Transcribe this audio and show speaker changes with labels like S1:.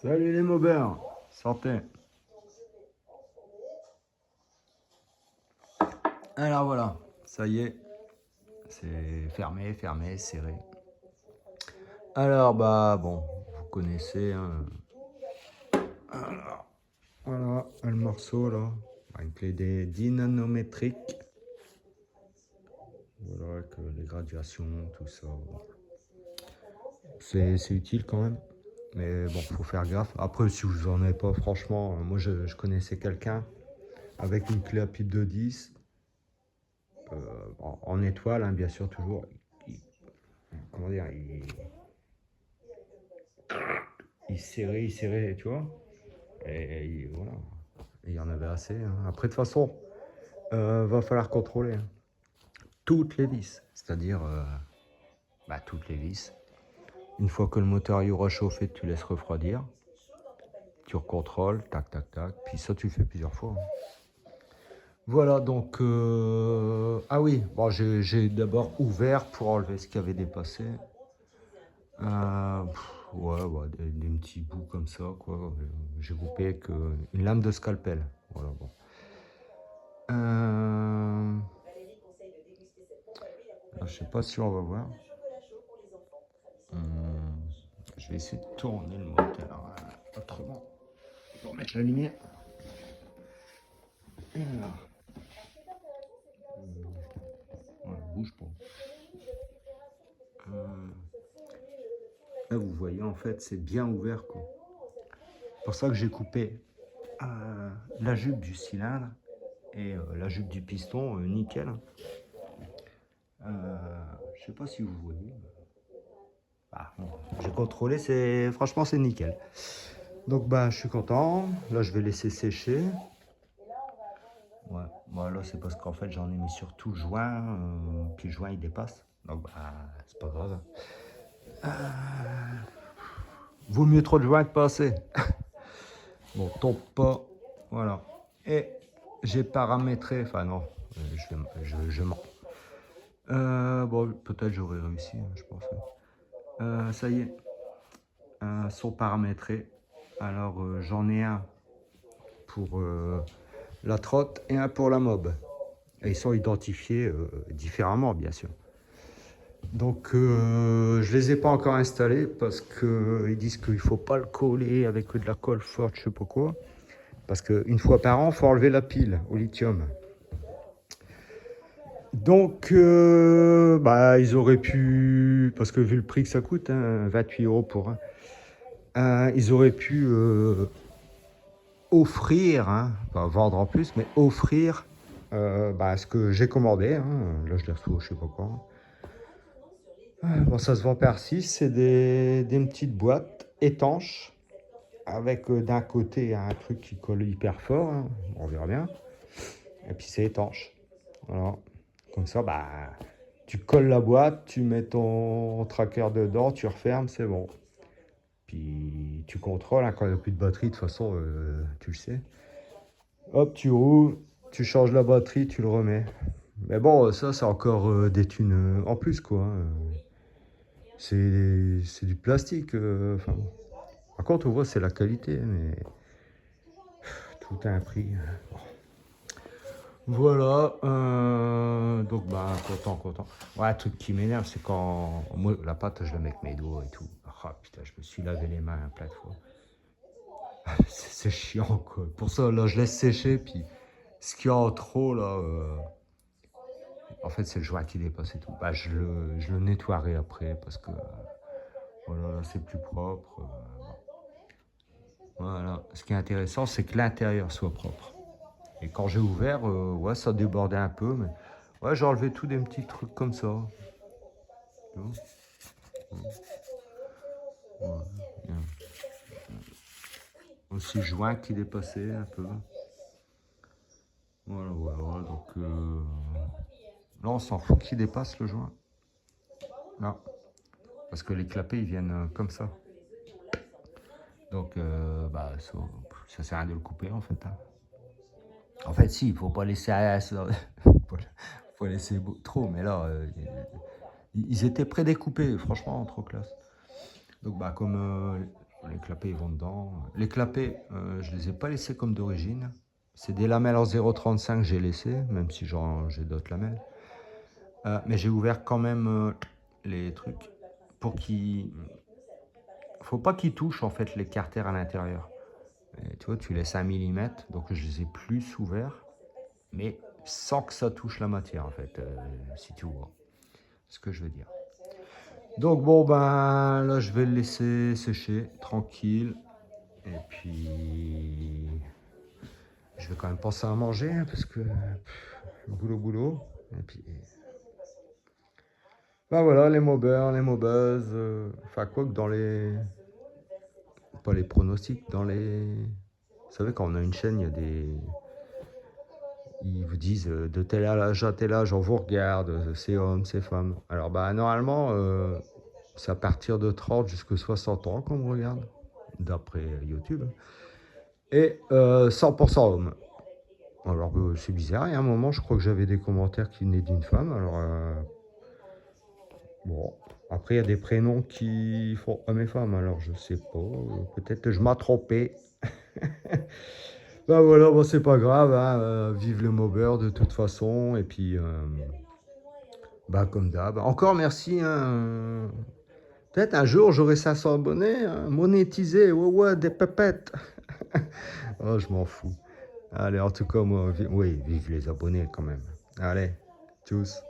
S1: Salut les mobbers, sortez. Alors voilà, ça y est, c'est fermé, serré. Alors bah bon, vous connaissez, hein. Alors, voilà le morceau là, une clé des 10 nanométriques. Voilà, avec les graduations, tout ça. Bon. C'est utile quand même. Mais bon, faut faire gaffe. Après, si vous en avez pas, franchement, moi je connaissais quelqu'un avec une clé à pipe de 10. En étoile, hein, bien sûr, toujours. Comment dire, il serrait, tu vois. Et voilà. Et il y en avait assez, hein. Après, de toute façon, va falloir contrôler, hein, toutes les vis. C'est-à-dire, toutes les vis. Une fois que le moteur y aura chauffé, tu laisses refroidir. Tu recontrôles, tac, tac, tac. Puis ça, tu le fais plusieurs fois, hein. Voilà, donc... ah oui, bon, j'ai d'abord ouvert pour enlever ce qui avait dépassé. Ouais, des petits bouts comme ça, quoi. J'ai coupé avec une lame de scalpel. Voilà, bon. Là, je sais pas si on va voir. Je vais essayer de tourner le moteur autrement pour mettre la lumière. Alors. Voilà, bouge pas. Là, vous voyez, en fait, c'est bien ouvert, quoi. C'est pour ça que j'ai coupé la jupe du cylindre et la jupe du piston, nickel. Je sais pas si vous voyez. Bon, j'ai contrôlé, franchement c'est nickel. Donc bah je suis content. Là je vais laisser sécher. Ouais, bon, là c'est parce qu'en fait j'en ai mis sur tout le joint, puis le joint il dépasse. Donc bah c'est pas grave. Vaut mieux trop de joints que pas assez. Bon, tombe pas. Voilà. Et j'ai paramétré, enfin non, je mens. Bon, peut-être j'aurais réussi, hein, je pense. Ça y est, sont paramétrés. Alors j'en ai un pour la trotte et un pour la mob. Et ils sont identifiés différemment, bien sûr. Donc je les ai pas encore installés parce qu'ils disent qu'il faut pas le coller avec de la colle forte, je sais pas quoi. Parce qu'une fois par an, il faut enlever la pile au lithium. Donc, ils auraient pu, parce que vu le prix que ça coûte, hein, 28 € pour un, ils auraient pu offrir, hein, pas vendre en plus, mais offrir ce que j'ai commandé. Hein. Là, je les reçois, je sais pas quoi. Bon, ça se vend par 6, c'est des petites boîtes étanches avec d'un côté un truc qui colle hyper fort, hein. On verra bien. Et puis c'est étanche. Voilà. Comme ça, tu colles la boîte, tu mets ton tracker dedans, tu refermes, c'est bon. Puis tu contrôles, hein, quand il n'y a plus de batterie, de toute façon, tu le sais. Hop, tu roules, tu changes la batterie, tu le remets. Mais bon, ça, c'est encore des thunes en plus, quoi, hein. C'est du plastique. Enfin, bon. Par contre, on voit, c'est la qualité, mais tout a un prix. Bon. Voilà, donc content. Ouais, un truc qui m'énerve, c'est quand moi la pâte, je la mets avec mes doigts et tout. Ah putain, je me suis lavé les mains plein de fois. C'est chiant, quoi. Pour ça, là, je laisse sécher, puis ce qu'il y a en trop, là, en fait, c'est le joint qui dépasse et tout. Je le nettoierai après, parce que, voilà, là, c'est plus propre. Voilà. Ce qui est intéressant, c'est que l'intérieur soit propre. Et quand j'ai ouvert, ouais, ça débordait un peu, mais ouais, j'ai enlevé tout des petits trucs comme ça. Tu vois. Ouais, bien. Aussi le joint qui dépassait un peu. Voilà. Donc là, on s'en fout qu'il dépasse le joint. Non. Parce que les clapets, ils viennent comme ça. Donc, ça sert à rien de le couper, en fait, hein. En fait, si, il faut pas laisser ça. Faut laisser trop, mais là, ils étaient prédécoupés, franchement, trop classe. Donc, comme Les clapets ils vont dedans. Les clapets, je les ai pas laissés comme d'origine. C'est des lamelles en 0,35 que j'ai laissé, même si j'ai d'autres lamelles. Mais j'ai ouvert quand même les trucs pour qu'ils... Faut pas qu'ils touchent en fait les carters à l'intérieur. Et tu vois, tu laisses 1 millimètre, donc je les ai plus ouverts, mais sans que ça touche la matière en fait, si tu vois ce que je veux dire. Donc bon ben là je vais le laisser sécher tranquille et puis je vais quand même penser à manger hein, parce que boulot et puis ben voilà les mobbers, les mobbeuses, enfin quoi que dans les pas les pronostics, dans les vous savez quand on a une chaîne il y a des ils vous disent de tel âge à tel âge on vous regarde, c'est homme, c'est femme. Alors bah normalement c'est à partir de 30 jusqu'à 60 ans qu'on me regarde, d'après YouTube. Et 100% hommes. Alors c'est bizarre, il y a un moment je crois que j'avais des commentaires qui venaient d'une femme. Alors bon, après il y a des prénoms qui font hommes et femmes, alors je sais pas, peut-être que je m'ai trompé. Ben voilà, bon, c'est pas grave, hein, vive le mobbeur de toute façon, et puis bah comme d'hab. Encore merci, hein, peut-être un jour j'aurai 500 abonnés, hein, monétisé, ouais, ouais, des pépettes. Oh, je m'en fous. Allez, en tout cas, moi, oui, vive les abonnés quand même. Allez, tchuss.